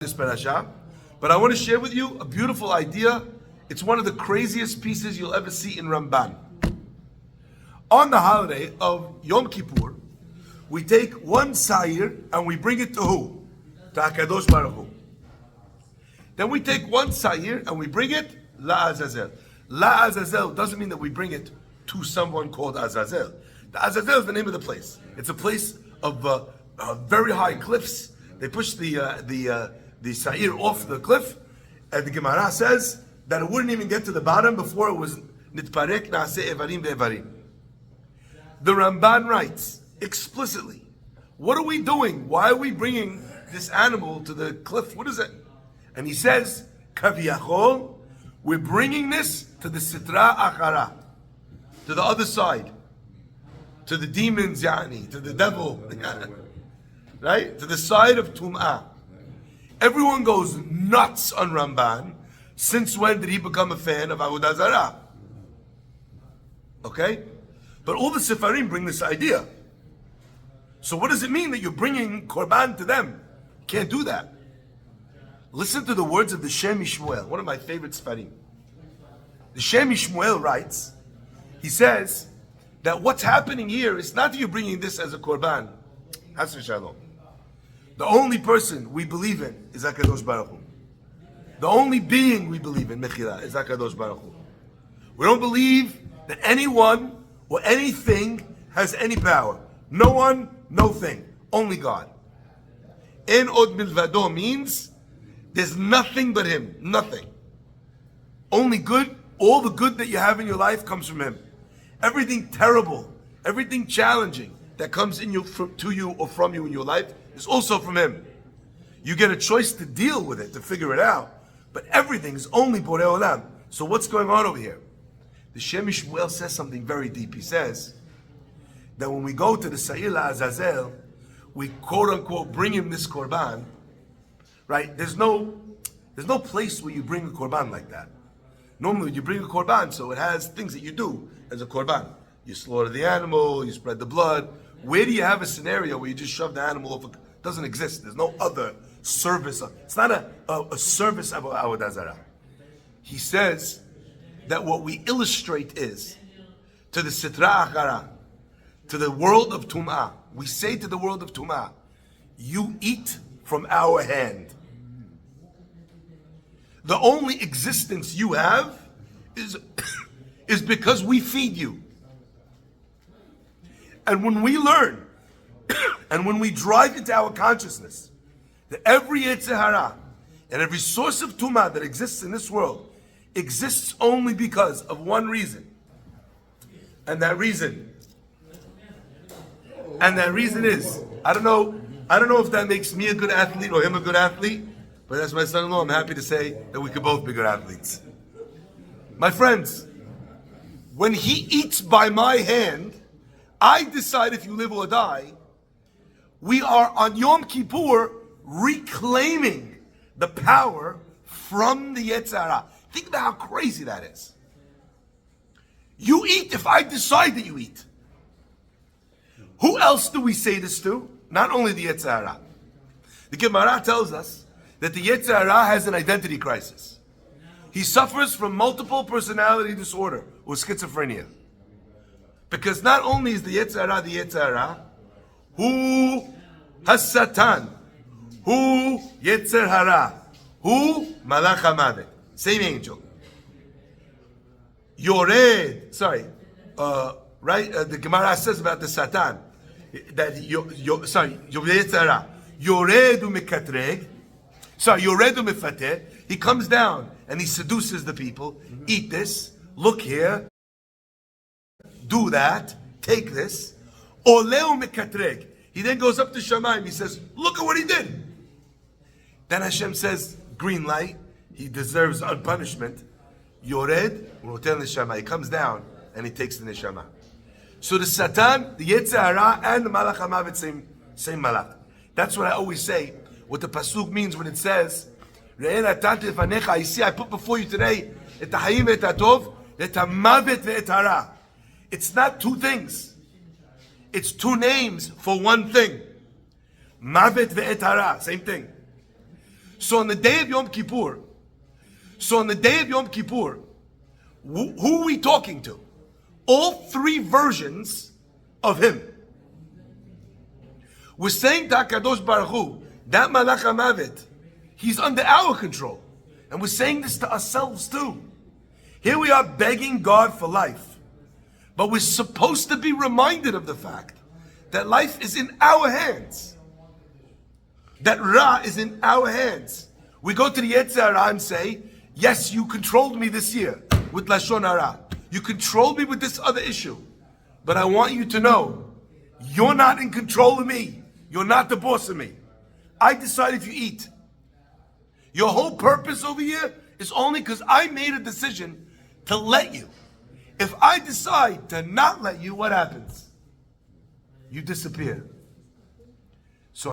this parasha, but I want to share with you a beautiful idea. It's one of the craziest pieces you'll ever see in Ramban. On the holiday of Yom Kippur, we take one sayir and we bring it to who? To HaKadosh Baruch Hu. Then we take one sayir and we bring it La Azazel. La Azazel doesn't mean that we bring it to someone called Azazel. The Azazel is the name of the place. It's a place of very high cliffs. They push the sayir off the cliff, and the Gemara says that it wouldn't even get to the bottom before it was nitparek naaseh evarim ve'evarim. The Ramban writes explicitly, what are we doing? Why are we bringing this animal to the cliff? What is it? And he says, kaviyachol, we're bringing this to the sitra achara, to the other side, to the demons, yani, to the devil, right? To the side of tum'ah. Everyone goes nuts on Ramban. Since when did he become a fan of Avodah Zarah? Okay? But all the Sefarim bring this idea. So what does it mean that you're bringing Korban to them? You can't do that. Listen to the words of the Shem Yishmuel, one of my favorite Sefarim. The Shem Yishmuel writes, he says that what's happening here is not that you're bringing this as a Korban. Has v'shalom. The only person we believe in is HaKadosh Baruch Hu. The only being we believe in, Mechila, is HaKadosh Baruch Hu. We don't believe that anyone or anything has any power. No one, no thing. Only God. En od milvado means there's nothing but Him. Nothing. Only good. All the good that you have in your life comes from Him. Everything terrible, everything challenging that comes in you, to you or from you in your life is also from Him. You get a choice to deal with it, to figure it out. But everything is only Borei Olam. So what's going on over here? The Shem Yishmuel says something very deep. He says that when we go to the Sayir Azazel, we quote unquote bring him this Korban, right? There's no place where you bring a Korban like that. Normally you bring a Korban, so it has things that you do as a Korban. You slaughter the animal, you spread the blood. Where do you have a scenario where you just shove the animal off? It doesn't exist. There's no other service. It's not a service of Avodah Zarah. He says that what we illustrate is to the Sitra Achara, to the world of Tum'ah. We say to the world of Tum'ah, you eat from our hand. The only existence you have is because we feed you. And when we learn, and when we drive into our consciousness, that every Yetzer Hara and every source of Tumah that exists in this world exists only because of one reason. And that reason is, I don't know if that makes me a good athlete or him a good athlete, but as my son-in-law, I'm happy to say that we could both be good athletes. My friends, when he eats by my hand, I decide if you live or die. We are on Yom Kippur reclaiming the power from the Yetzer Hara. Think about how crazy that is. You eat if I decide that you eat. Who else do we say this to? Not only the Yetzer Hara. The Gemara tells us that the Yetzer Hara has an identity crisis. He suffers from multiple personality disorder or schizophrenia. Because not only is the Yetzer Hara, who has Satan, who Yetzer Hara, who Malach HaMavet, same angel. Yored, right? The Gemara says about the Satan that Yetzer Hara, Yored u'mekatreg, Yored u'mefateh. He comes down and he seduces the people. Eat this. Look here. Do that, take this. Oleu mekatreg. He then goes up to Shamayim. He says, look at what he did. Then Hashem says, green light. He deserves punishment. Yored, unoten l'shama. He comes down and he takes the neshama. So the Satan, the Yetzer Hara, and the Malach HaMavet, same Malach. That's what I always say. What the pasuk means when it says, I see, I put before you today, et ha'ayim ve'et ha'tov, et ha'mavet ve'et hara. It's not two things. It's two names for one thing. Mavet ve'et hara, same thing. So on the day of Yom Kippur, who are we talking to? All three versions of him. We're saying to HaKadosh Baruch Hu, that Malach HaMavet, he's under our control. And we're saying this to ourselves too. Here we are begging God for life. But we're supposed to be reminded of the fact that life is in our hands. That Ra is in our hands. We go to the Yetzer Hara and say, yes, you controlled me this year with Lashon Hara. You controlled me with this other issue. But I want you to know, you're not in control of me. You're not the boss of me. I decide if you eat. Your whole purpose over here is only because I made a decision to let you. If I decide to not let you, what happens? You disappear.